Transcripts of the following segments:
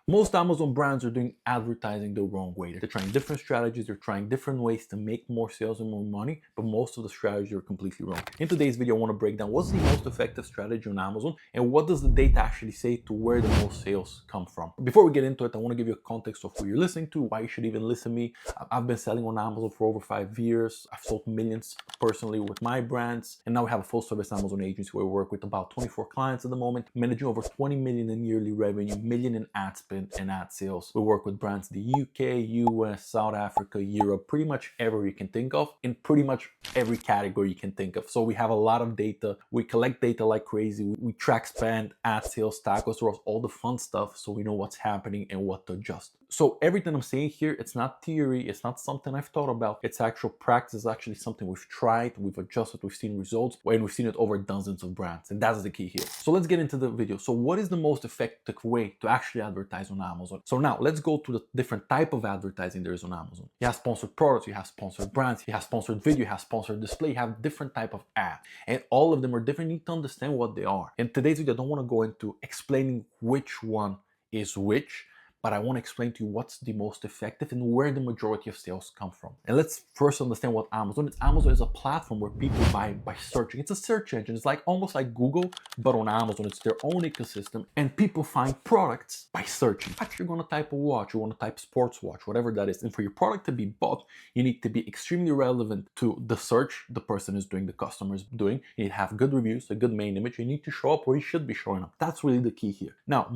Most Amazon brands are doing advertising the wrong way. They're trying different strategies, they're trying different ways to make more sales and more money, but most of the strategies are completely wrong. In today's video, I want to break down what's the most effective strategy on Amazon and what does the data actually say to where the most sales come from. Before we get into it, I want to give you a context of who you're listening to, why you should even listen to me. I've been selling on Amazon for over 5 years. I've sold millions personally with my brands, and now we have a full service Amazon agency where we work with about 24 clients at the moment, managing over 20 million in yearly revenue, million in ad spend and ad sales. We work with brands in the UK, US, South Africa, Europe, pretty much everywhere you can think of, in pretty much every category you can think of. So we have a lot of data. We collect data like crazy. We track spend, ad sales, tacos, all the fun stuff, so we know what's happening and what to adjust. So everything I'm saying here, it's not theory, it's not something I've thought about, it's actual practice, it's actually something we've tried, we've adjusted, we've seen results, and we've seen it over dozens of brands, and that's the key here. So let's get into the video. So what is the most effective way to actually advertise on Amazon? So now let's go to the different type of advertising there is on Amazon. You have sponsored products, you have sponsored brands, you have sponsored video, you have sponsored display, you have different type of ad, and all of them are different. You need to understand what they are. In today's video, I don't want to go into explaining which one is which, but I want to explain to you what's the most effective and where the majority of sales come from. And let's first understand what Amazon is. Amazon is a platform where people buy by searching. It's a search engine. It's like almost like Google, but on Amazon. It's their own ecosystem, and people find products by searching. Actually, you're going to type a watch, you want to type sports watch, whatever that is. And for your product to be bought, you need to be extremely relevant to the search the person is doing, the customer is doing. You need to have good reviews, a good main image. You need to show up where you should be showing up. That's really the key here. Now,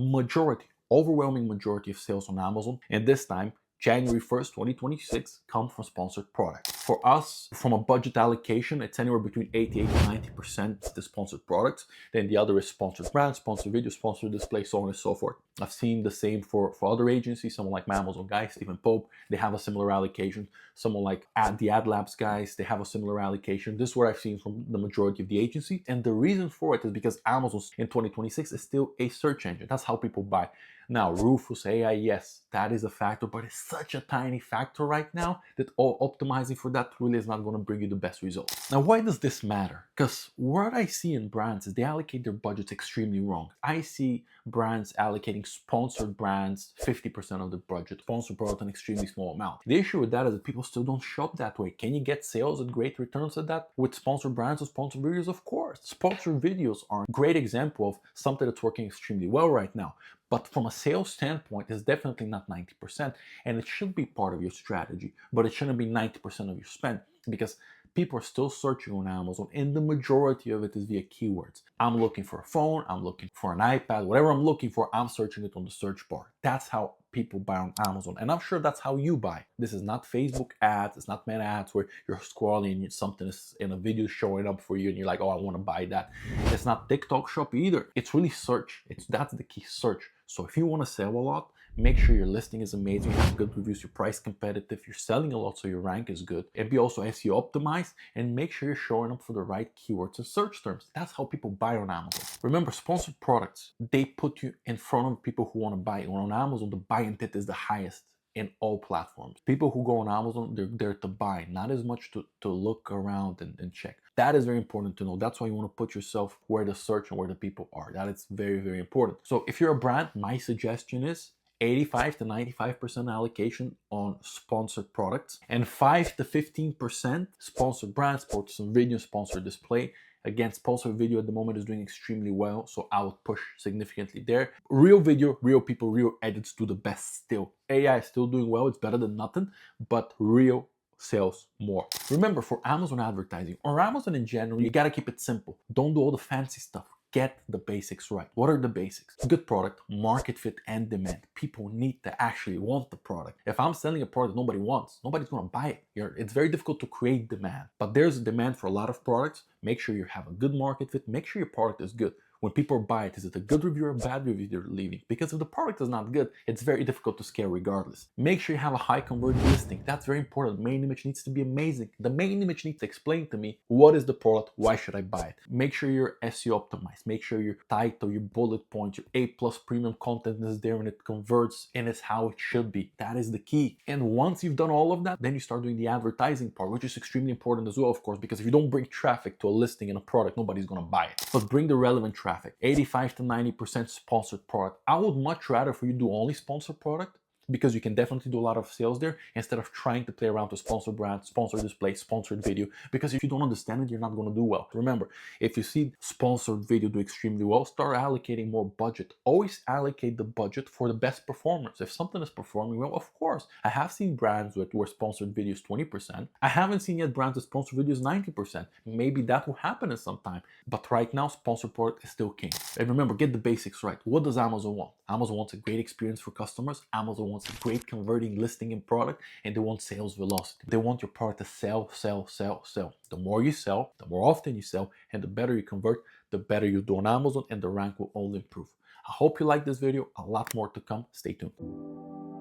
overwhelming majority of sales on Amazon, and this time January 1st, 2026, come from sponsored products. For us, from a budget allocation, it's anywhere between 88 to 90% the sponsored products. Then the other is sponsored brands, sponsored video, sponsored display, so on and so forth. I've seen the same for other agencies, someone like my Amazon guy, Stephen Pope, they have a similar allocation. Someone like the Ad Labs guys, they have a similar allocation. This is what I've seen from the majority of the agency. And the reason for it is because Amazon in 2026 is still a search engine. That's how people buy. Now, Rufus AI, yes, that is a factor, but it's such a tiny factor right now that optimizing for that really is not going to bring you the best results. Now, why does this matter? Because what I see in brands is they allocate their budgets extremely wrong. I see brands allocating sponsored brands 50% of the budget, sponsored product an extremely small amount. The issue with that is that people still don't shop that way. Can you get sales and great returns at that with sponsored brands or sponsored videos? Of course. Sponsored videos are a great example of something that's working extremely well right now. But from a sales standpoint, it's definitely not 90%, and it should be part of your strategy, but it shouldn't be 90% of your spend, because people are still searching on Amazon, and the majority of it is via keywords. I'm looking for a phone, I'm looking for an iPad, whatever I'm looking for, I'm searching it on the search bar. That's how people buy on Amazon, and I'm sure that's how you buy. This is not Facebook ads, it's not Meta ads where you're scrolling and something is in a video showing up for you and you're like, oh, I want to buy that. It's not TikTok shop either. It's really search. That's the key, search. So if you want to sell a lot, make sure your listing is amazing, you have good reviews, you're price competitive, you're selling a lot so your rank is good, and be also SEO optimized, and make sure you're showing up for the right keywords and search terms. That's how people buy on Amazon. Remember, sponsored products, they put you in front of people who want to buy. On Amazon, the buy intent is the highest in all platforms. People who go on Amazon, they're there to buy, not as much to look around and check. That is very important to know. That's why you want to put yourself where the search and where the people are. That is very, very important. So if you're a brand, my suggestion is 85 to 95% allocation on sponsored products and 5 to 15% sponsored brands, sponsored video, sponsored display. Again, sponsored video at the moment is doing extremely well, so I would push significantly there. Real video, real people, real edits do the best still. AI is still doing well, it's better than nothing, but real sells more. Remember, for Amazon advertising or Amazon in general, you gotta keep it simple. Don't do all the fancy stuff. Get the basics right. What are the basics? Good product, market fit, and demand. People need to actually want the product. If I'm selling a product nobody wants, nobody's gonna buy it. It's very difficult to create demand, but there's a demand for a lot of products. Make sure you have a good market fit. Make sure your product is good. When people buy it, is it a good review or a bad review they're leaving? Because if the product is not good, it's very difficult to scale regardless. Make sure you have a high converting listing. That's very important. The main image needs to be amazing. The main image needs to explain to me what is the product, why should I buy it. Make sure you're SEO optimized. Make sure your title, your bullet points, your A+ premium content is there and it converts and it's how it should be. That is the key. And once you've done all of that, then you start doing the advertising part, which is extremely important as well, of course, because if you don't bring traffic to a listing and a product, nobody's gonna buy it. But bring the relevant traffic. traffic. 85 to 90% sponsored product. I would much rather for you do only sponsored product, because you can definitely do a lot of sales there instead of trying to play around with sponsored brand, sponsored display, sponsored video. Because if you don't understand it, you're not going to do well. Remember, if you see sponsored video do extremely well, start allocating more budget. Always allocate the budget for the best performers. If something is performing well, of course. I have seen brands where sponsored videos 20%. I haven't seen yet brands with sponsored videos 90%. Maybe that will happen in some time. But right now, sponsored product is still king. And remember, get the basics right. What does Amazon want? Amazon wants a great experience for customers. Amazon wants a great converting listing and product, and they want sales velocity. They want your product to sell, sell, sell, sell. The more you sell, the more often you sell, and the better you convert, the better you do on Amazon, and the rank will only improve. I hope you like this video. A lot more to come. Stay tuned.